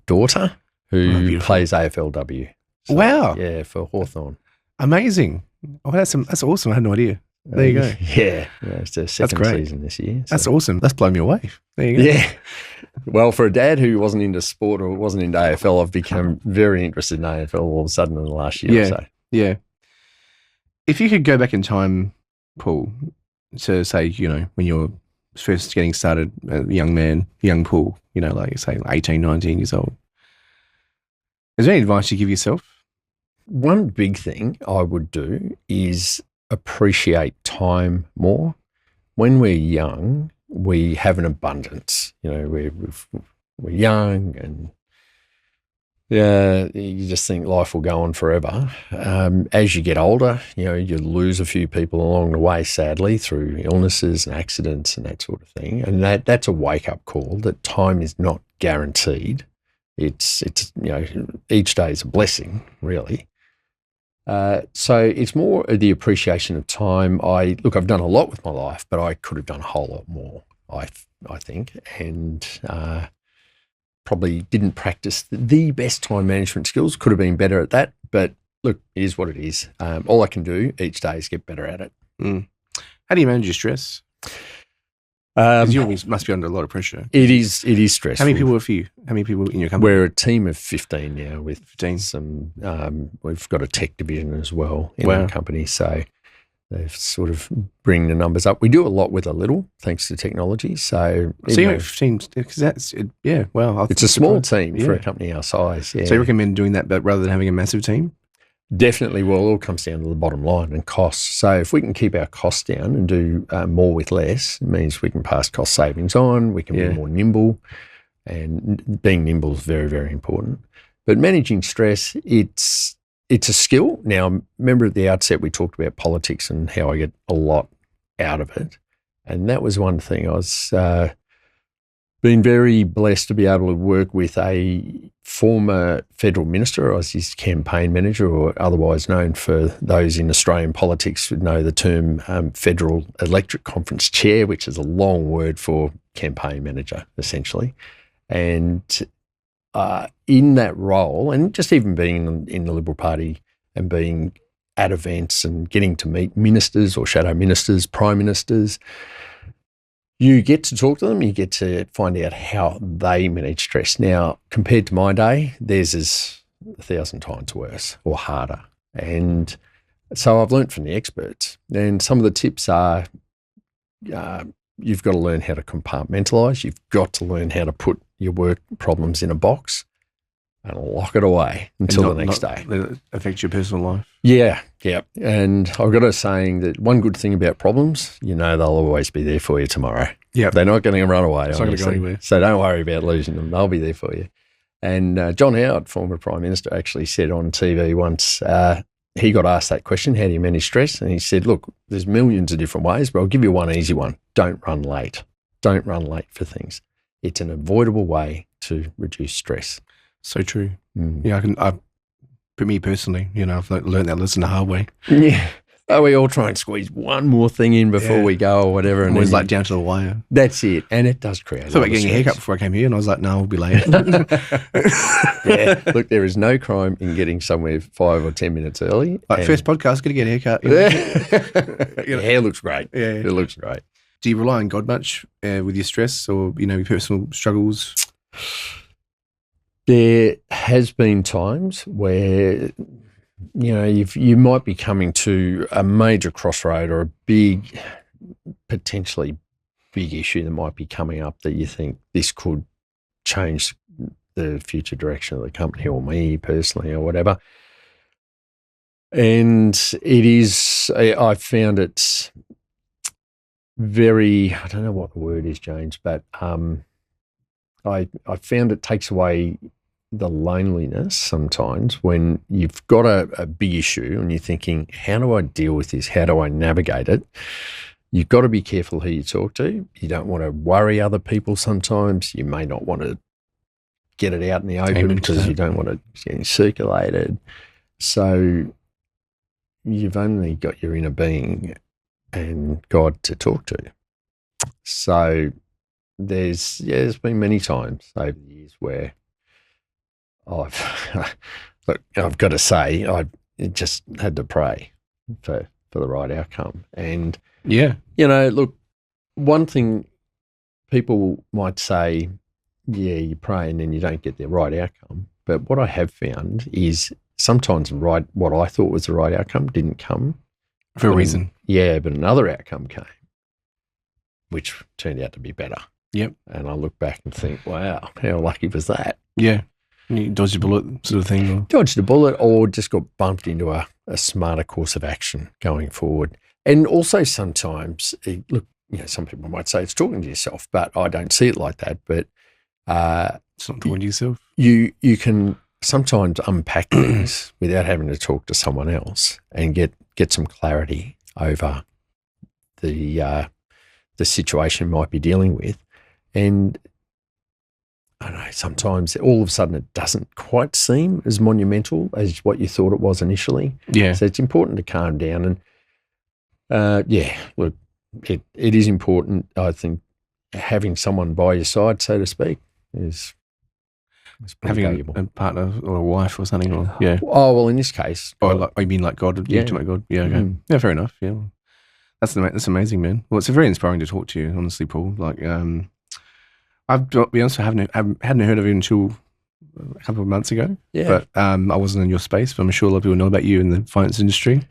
daughter who plays AFLW. So, wow. Yeah, for Hawthorn. Amazing. Oh, that's awesome. I had no idea. There you go. Yeah, it's the second season this year. So. That's awesome. That's blown me away. There you go. Yeah. Well, for a dad who wasn't into sport or wasn't into AFL, I've become very interested in AFL all of a sudden in the last year or so. Yeah. If you could go back in time, Paul, to say, when you're first getting started, a young man, young Paul, like you say, 18, 19 years old? Is there any advice you give yourself? One big thing I would do is appreciate time more. When we're young, we have an abundance. We're young and you just think life will go on forever. As you get older, you lose a few people along the way, sadly, through illnesses and accidents and that sort of thing. And that's a wake-up call that time is not guaranteed. It's each day is a blessing, really. So it's more of the appreciation of time. I've done a lot with my life, but I could have done a whole lot more, I think, and probably didn't practice the best time management skills. Could have been better at that, but look, it is what it is. All I can do each day is get better at it. How do you manage your stress? Because you must be under a lot of pressure. It is stressful. How many people are for you? How many people in your company? We're a team of 15 now with 15. Some. We've got a tech division as well in our company, so they've sort of bring the numbers up. We do a lot with a little, thanks to technology. So you have 15, because it's a small team for a company our size. Yeah. So you recommend doing that, but rather than having a massive team? Definitely. Well, it all comes down to the bottom line and costs. So if we can keep our costs down and do more with less, it means we can pass cost savings on, we can be more nimble, and being nimble is very, very important. But managing stress, it's a skill. Now, remember at the outset we talked about politics and how I get a lot out of it. And that was one thing. I was been very blessed to be able to work with a former federal minister. I was his campaign manager, or otherwise known for those in Australian politics would know the term Federal Electorate Conference Chair, which is a long word for campaign manager, essentially. And in that role, and just even being in the Liberal Party and being at events and getting to meet ministers or shadow ministers, prime ministers, you get to talk to them, you get to find out how they manage stress. Now, compared to my day, theirs is 1,000 times worse or harder. And so I've learnt from the experts. And some of the tips are you've got to learn how to compartmentalise. You've got to learn how to put your work problems in a box and lock it away until the next day. It affects your personal life. Yeah. And I've got a saying that one good thing about problems, they'll always be there for you tomorrow. Yeah. They're not going to run away. It's not going to go anywhere. So don't worry about losing them. They'll be there for you. And John Howard, former Prime Minister, actually said on TV once, he got asked that question, how do you manage stress? And he said, look, there's millions of different ways, but I'll give you one easy one. Don't run late. Don't run late for things. It's an avoidable way to reduce stress. So true. Yeah, for me personally, I've learned that lesson the hard way. Yeah. We all try and squeeze one more thing in before we go or whatever. And it's like down to the wire. That's it. And it does create I thought about getting a haircut before I came here, and I was like, no, I'll be late. Yeah. Look, there is no crime in getting somewhere 5 or 10 minutes early. First podcast, got to get a haircut. Your hair looks great. Yeah. It looks great. Do you rely on God much with your stress or, your personal struggles? There has been times where, you might be coming to a major crossroad or a potentially big issue that might be coming up that you think this could change the future direction of the company or me personally or whatever. And I found it very, I don't know what the word is, James, but I found it takes away the loneliness sometimes when you've got a big issue and you're thinking, how do I deal with this? How do I navigate it? You've got to be careful who you talk to. You don't want to worry other people sometimes. You may not want to get it out in the open because you don't want it getting circulated. So you've only got your inner being and God to talk to. So there's been many times over the years where I've got to say, I just had to pray for the right outcome. And, look, one thing people might say, you pray and then you don't get the right outcome. But what I have found is sometimes what I thought was the right outcome didn't come. For a reason. Yeah, but another outcome came. which turned out to be better. Yep. And I look back and think, wow, how lucky was that? Yeah. You dodged a bullet sort of thing. Or? Dodged a bullet or just got bumped into a smarter course of action going forward. And also sometimes, look, some people might say it's talking to yourself, but I don't see it like that. But it's not talking to yourself. You can sometimes unpack things without having to talk to someone else and get some clarity over the situation you might be dealing with. And I don't know, sometimes all of a sudden it doesn't quite seem as monumental as what you thought it was initially. Yeah. So it's important to calm down. And look, it is important. I think having someone by your side, so to speak, is pretty valuable. Having a partner or a wife or something. Or, yeah. Oh, well, in this case. You mean like God? Yeah. To my God. Yeah, okay. Yeah, fair enough. Yeah. That's amazing, man. Well, it's very inspiring to talk to you, honestly, Paul. Like, I've to be honest, I hadn't heard of you until a couple of months ago. Yeah. But I wasn't in your space, but I'm sure a lot of people know about you in the finance industry.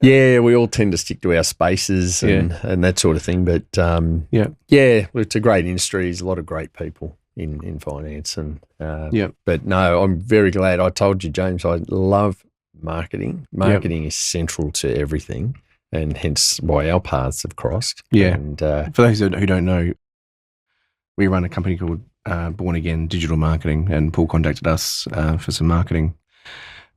Yeah, we all tend to stick to our spaces and that sort of thing. But it's a great industry. There's a lot of great people in finance. And But no, I'm very glad. I told you, James, I love marketing. Marketing is central to everything, and hence why our paths have crossed. Yeah. And for those who don't know, we run a company called Born Again Digital Marketing, and Paul contacted us for some marketing.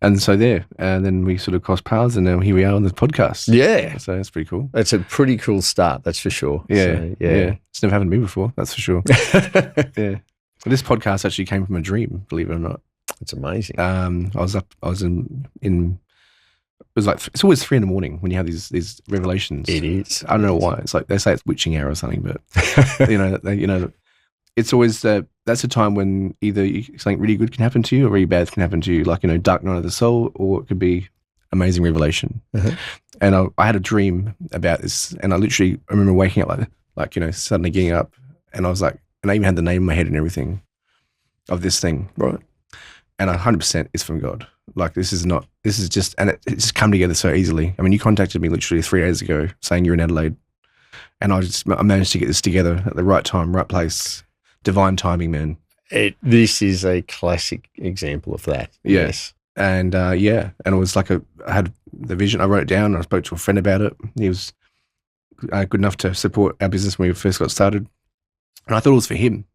And so then we sort of crossed paths, and now here we are on the podcast. Yeah. So that's pretty cool. It's a pretty cool start, that's for sure. Yeah. So, yeah. It's never happened to me before, that's for sure. Yeah. So this podcast actually came from a dream, believe it or not. It's amazing. I was in it was like, it's always 3 a.m. when you have these revelations. It is. I don't know why. It's like, they say it's witching hour or something, but it's always that's a time when either something really good can happen to you or really bad can happen to you, like, dark night of the soul, or it could be amazing revelation. Uh-huh. And I had a dream about this, and I remember waking up like suddenly getting up, and I was like, and I even had the name in my head and everything of this thing. Right. And 100% is from God. Like, this is just, and it's just come together so easily. I mean, you contacted me literally 3 days ago saying you're in Adelaide, and I managed to get this together at the right time, right place. Divine timing, man. This is a classic example of that. Yeah. Yes. And and it was like I had the vision. I wrote it down. And I spoke to a friend about it. He was good enough to support our business when we first got started, and I thought it was for him,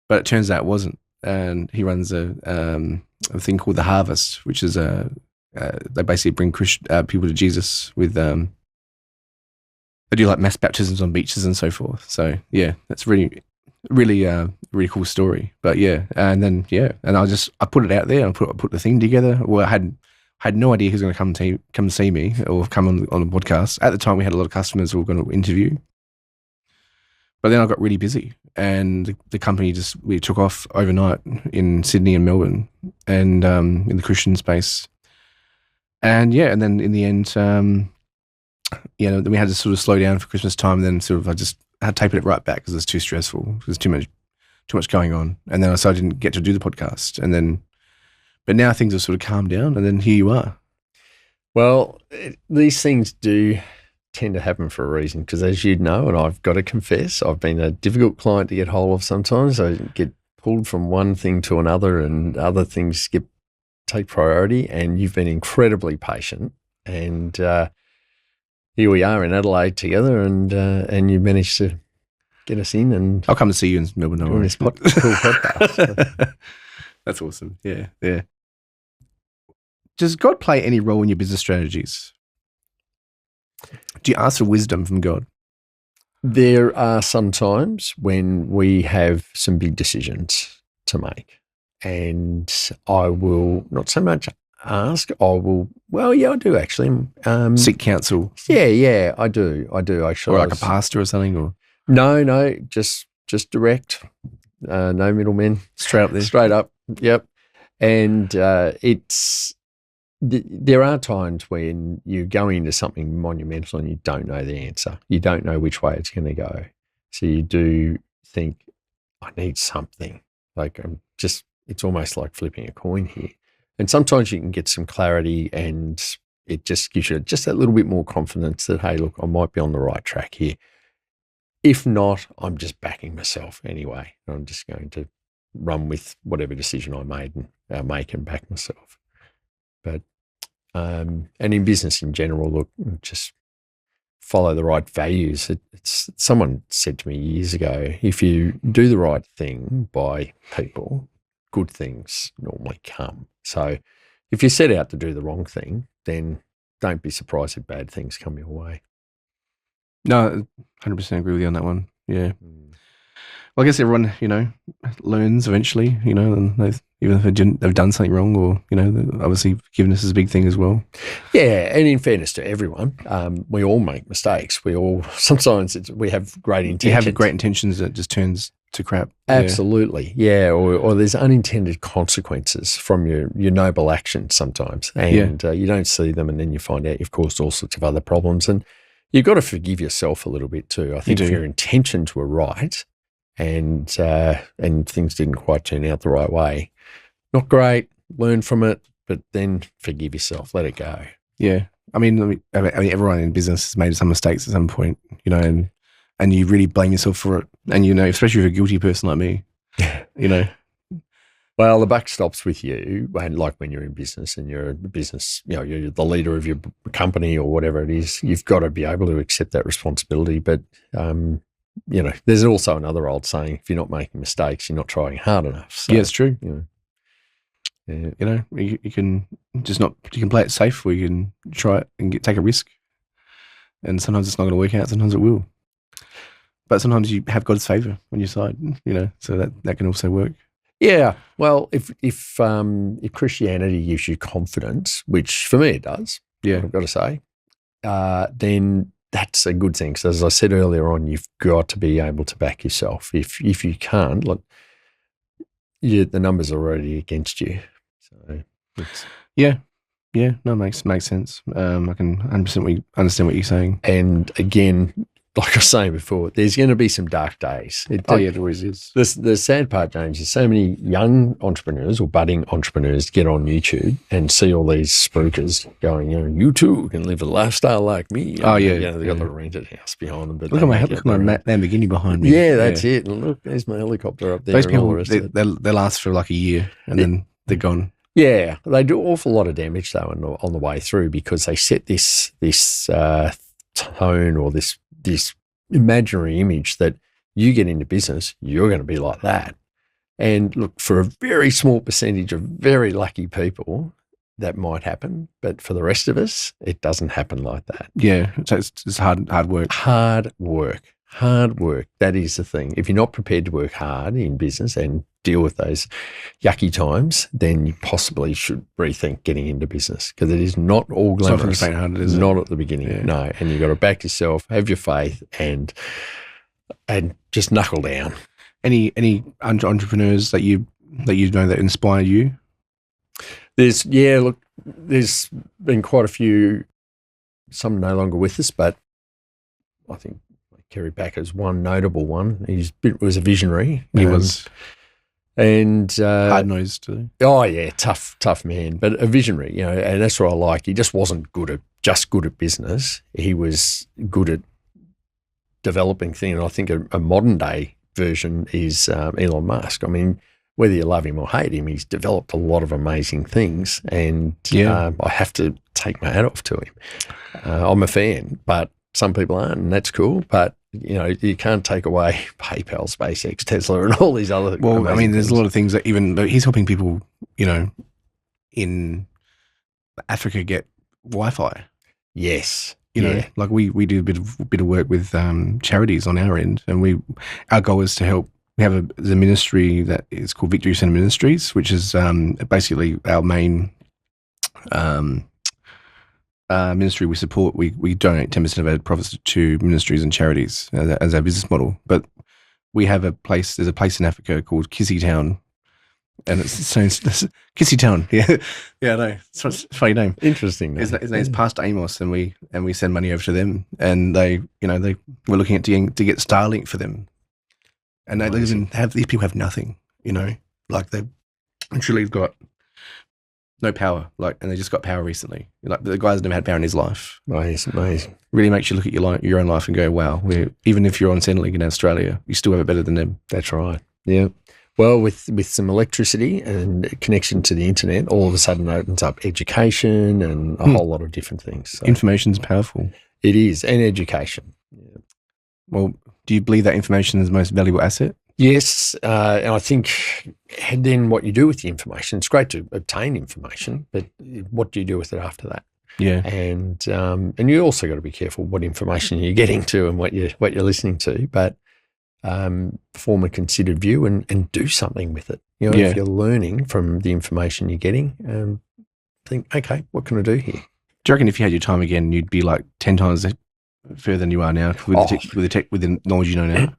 but it turns out it wasn't. And he runs a thing called The Harvest, which is they basically bring people to Jesus with they do like mass baptisms on beaches and so forth. So yeah, that's really cool story. But and then and I put it out there. I put the thing together. Well, I had no idea who's going to come see me or come on the podcast. At the time, we had a lot of customers who were going to interview. But then I got really busy, and the company we took off overnight in Sydney and Melbourne, and in the Christian space. And and then in the end, then we had to sort of slow down for Christmas time. And then sort of I had tapered it right back because it was too stressful. There's too much going on. And then I didn't get to do the podcast. And then, but now things have sort of calmed down, and then here you are. Well, these things do tend to happen for a reason, because as you know, and I've got to confess, I've been a difficult client to get hold of sometimes. I get pulled from one thing to another, and other things take priority, and you've been incredibly patient, and here we are in Adelaide together, and you managed to get us in, and I'll come to see you in Melbourne. Doing this cool podcast. That's awesome. Yeah. Does God play any role in your business strategies? Do you ask for wisdom from God? There are some times when we have some big decisions to make, and I will not so much ask. I do actually. Seek counsel. Yeah, I do actually. Or like a pastor or something, or no, just direct, no middlemen, straight up. Yep, and there are times when you go into something monumental and you don't know the answer. You don't know which way it's going to go. So you do think, I need something. Like it's almost like flipping a coin here. And sometimes you can get some clarity, and it just gives you just that little bit more confidence that, hey, look, I might be on the right track here. If not, I'm just backing myself anyway. I'm just going to run with whatever decision I make and back myself. But and in business in general, look, just follow the right values. It's someone said to me years ago, if you do the right thing by people, good things normally come. So if you set out to do the wrong thing, then don't be surprised if bad things come your way. No, 100% agree with you on that one. Yeah. Well, I guess everyone, learns eventually, and even if they've done something wrong, or, obviously forgiveness is a big thing as well. Yeah, and in fairness to everyone, we all make mistakes. Sometimes we have great intentions. You have great intentions that just turns to crap. Absolutely, yeah. Or there's unintended consequences from your noble actions sometimes, and you don't see them, and then you find out you've caused all sorts of other problems. And you've got to forgive yourself a little bit too. I think if your intentions were right, and things didn't quite turn out the right way, not great. Learn from it, but then forgive yourself. Let it go. Yeah, I mean, everyone in business has made some mistakes at some point, and you really blame yourself for it. And especially if you're a guilty person like me, Well, the buck stops with you, and like when you're in business and you're a business, you're the leader of your company or whatever it is. You've got to be able to accept that responsibility. But there's also another old saying: if you're not making mistakes, you're not trying hard enough. So, yeah, it's true. You can you can play it safe, or you can try it and take a risk. And sometimes it's not going to work out. Sometimes it will. But sometimes you have God's favor on your side, so that can also work. Yeah. Well, if Christianity gives you confidence, which for me it does, I've got to say, then that's a good thing. So as I said earlier on, you've got to be able to back yourself. If you can't, look, the numbers are already against you. So no, makes sense. I can 100% understand what you're saying. And again, like I was saying before, there's going to be some dark days. It always is. The sad part, James, is so many young entrepreneurs or budding entrepreneurs get on YouTube and see all these spookers going, you too can live a lifestyle like me. Oh, yeah. They've got the rented house behind them. But look at my Lamborghini behind me. Yeah, that's it. And look, there's my helicopter up there. Those people, they last for like a year and then they're gone. Yeah, they do an awful lot of damage though on the way through, because they set this tone or this imaginary image that you get into business, you're going to be like that. And look, for a very small percentage of very lucky people, that might happen. But for the rest of us, it doesn't happen like that. Yeah, so it's hard work. Hard work. That is the thing. If you're not prepared to work hard in business and deal with those yucky times, then you possibly should rethink getting into business, because it is not all glamorous. It's not is not at the beginning, no. And you've got to back yourself, have your faith, and just knuckle down. Any entrepreneurs that you know that inspire you? There's been quite a few. Some no longer with us, but I think Kerry Backer's one notable one. He was a visionary. He was. And hard-nosed too. Oh yeah, tough man, but a visionary, and that's what I like. He just wasn't good at business. He was good at developing things. And I think a modern day version is Elon Musk. I mean, whether you love him or hate him, he's developed a lot of amazing things, and I have to take my hat off to him. I'm a fan, but some people aren't, and that's cool. But you can't take away PayPal, SpaceX, Tesla, and all these other. Well, I mean, there's a lot of things that even he's helping people, in Africa get Wi-Fi. Yes, like we do a bit of work with charities on our end, and our goal is to help. We have the ministry that is called Victory Centre Ministries, which is basically our main ministry we support. We donate 10% of our profits to ministries and charities as our business model. But we have there's a place in Africa called Kissy Town, and it's Kissy Town. Yeah, I know. It's a funny name. Interesting. His name's Pastor Amos, and we send money over to them, and we're looking at to get Starlink for them, and these people have nothing. Like they've literally got no power, and they just got power recently. Like the guy's never had power in his life. Amazing. Really makes you look at your own life and go, wow, even if you're on Centrelink in Australia, you still have it better than them. That's right. Yeah. Well, with some electricity and connection to the internet, all of a sudden opens up education and a whole lot of different things. So information's powerful. It is, and education. Yeah. Well, do you believe that information is the most valuable asset? Yes, and I think then what you do with the information, it's great to obtain information, but what do you do with it after that? Yeah, and you also got to be careful what information you're getting to and what you're listening to, but form a considered view and do something with it. If you're learning from the information you're getting, think, okay, what can I do here? Do you reckon if you had your time again, you'd be like 10 times further than you are now with the knowledge you know now?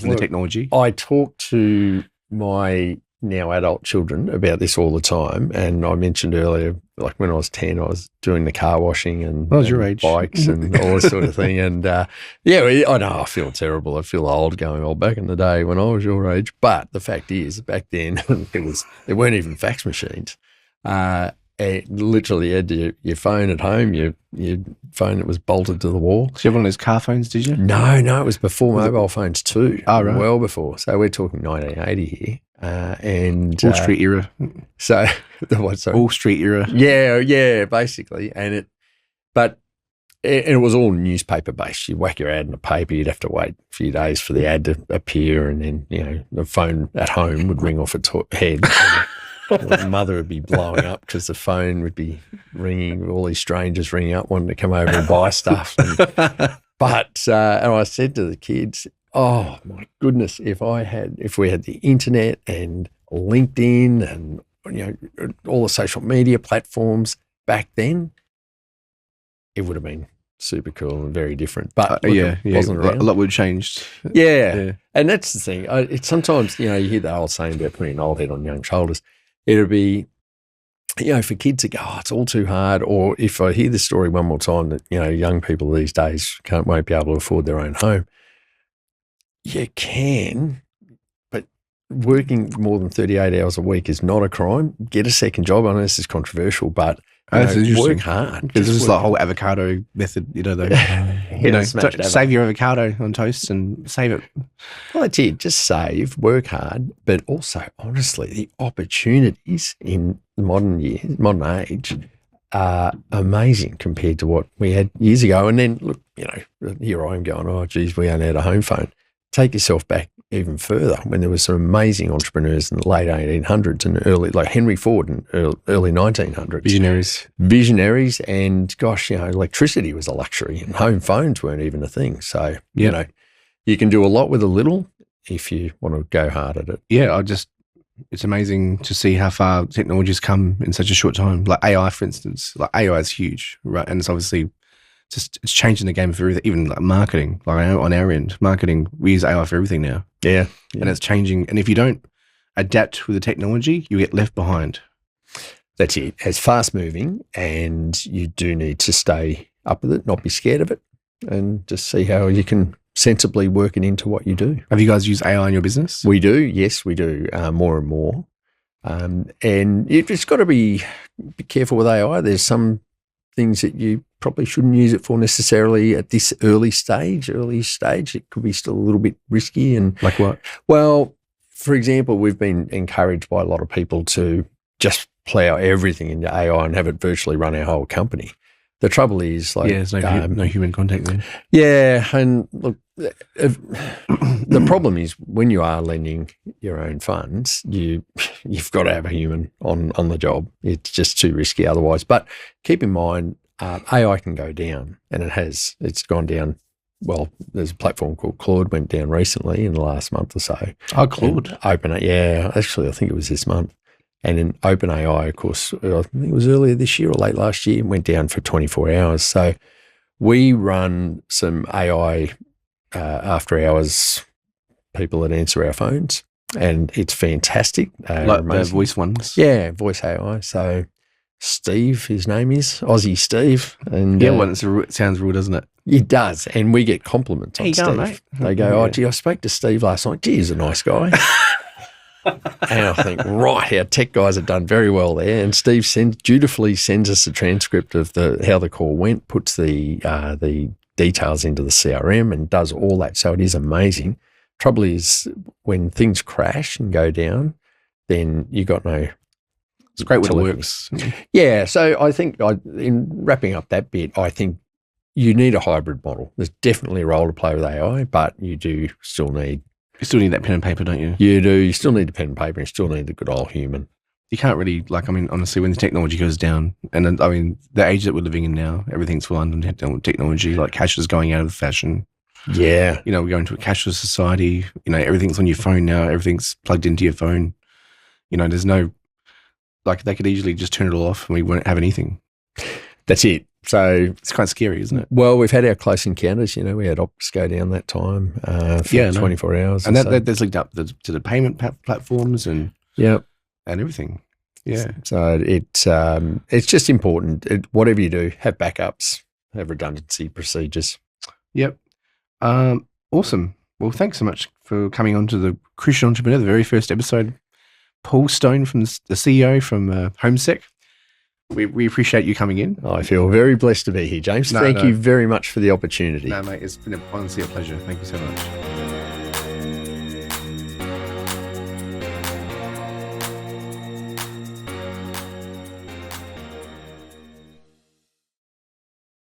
The technology. I talk to my now adult children about this all the time, and I mentioned earlier, like when I was 10, I was doing the car washing and your age. Bikes and all this sort of thing. And I know I feel terrible. I feel old going, back in the day when I was your age. But the fact is, back then there weren't even fax machines. Literally, you had your phone at home, your phone that was bolted to the wall. So you have one of those car phones, did you? No, it was before mobile phones too. Oh, right. Well before. So we're talking 1980 here. And Wall Street era. So what? Sorry? Wall Street era. Yeah, basically. And it was all newspaper based. You'd whack your ad in the paper. You'd have to wait a few days for the ad to appear, and then the phone at home would ring off its head. My mother would be blowing up because the phone would be ringing, all these strangers ringing up, wanting to come over and buy stuff. But I said to the kids, oh my goodness, if we had the internet and LinkedIn and all the social media platforms back then, it would have been super cool and very different. But it wasn't around. A lot would have changed. Yeah. And that's the thing. It's sometimes, you hear the old saying about putting an old head on young shoulders. It'll be, for kids to go, it's all too hard. Or if I hear the story one more time that, young people these days won't be able to afford their own home. You can, but working more than 38 hours a week is not a crime. Get a second job. I know this is controversial, but work hard. This is the whole avocado method, save your avocado on toast and save it. Well, that's it. Just save, work hard, but also, honestly, the opportunities in the modern age are amazing compared to what we had years ago. And then, look, here I am going, oh, geez, we only had a home phone. Take yourself back even further when there were some amazing entrepreneurs in the late 1800s and early, like Henry Ford in early 1900s. Visionaries. And gosh, electricity was a luxury and home phones weren't even a thing. So, you can do a lot with a little if you want to go hard at it. Yeah, it's amazing to see how far technology's come in such a short time. Like AI, for instance, AI is huge, right? And it's obviously it's changing the game for everything, even like marketing. Like on our end, marketing, we use AI for everything now. Yeah. And it's changing. And if you don't adapt with the technology, you get left behind. That's it. It's fast moving and you do need to stay up with it, not be scared of it, and just see how you can sensibly work it into what you do. Have you guys used AI in your business? We do. Yes, we do. More and more. And you've just got to be careful with AI. There's some things that you probably shouldn't use it for necessarily at this early stage. It could be still a little bit risky. And like what? Well, for example, we've been encouraged by a lot of people to just plow everything into AI and have it virtually run our whole company. The trouble is, there's no human contact there. Yeah, and look, the problem is when you are lending your own funds, you've got to have a human on the job. It's just too risky otherwise. But keep in mind, AI can go down, and it's gone down. Well, there's a platform called Claude went down recently in the last month or so. Oh, Claude. Actually, I think it was this month. And in OpenAI, of course, I think it was earlier this year or late last year, went down for 24 hours. So we run some AI after hours people that answer our phones, and it's fantastic. Like the voice ones? Yeah, voice AI. So Steve, his name is Aussie Steve. And it sounds rude, doesn't it? It does. And we get compliments on Steve. Going, mate? They go, oh, gee, I spoke to Steve last night. Gee, he's a nice guy. And I think, right, our tech guys have done very well there. And Steve dutifully sends us a transcript of how the call went, puts the details into the CRM and does all that. So it is amazing. Trouble is, when things crash and go down, then you got no. It's great when it telephony. works. Yeah. So I think in wrapping up that bit, I think you need a hybrid model. There's definitely a role to play with AI, but you do still need. You still need that pen and paper, don't you? You do. You still need the pen and paper. And you still need the good old human. You can't really, honestly, when the technology goes down, and the age that we're living in now, everything's reliant on technology, like cash is going out of fashion. Yeah. We're going to a cashless society. Everything's on your phone now. Everything's plugged into your phone. There's no, they could easily just turn it all off and we won't have anything. That's it. So it's quite scary, isn't it? Well, we've had our close encounters. We had Optus go down that time for 24 hours. And that's linked up to the payment platforms and everything. Yeah. So it's just important. Whatever you do, have backups, have redundancy procedures. Yep. Awesome. Well, thanks so much for coming on to the Christian Entrepreneur, the very first episode. Paul Stone, from the CEO from Homesec. We appreciate you coming in. I feel very blessed to be here, James. Thank you very much for the opportunity. No, mate, it's been honestly a pleasure. Thank you so much.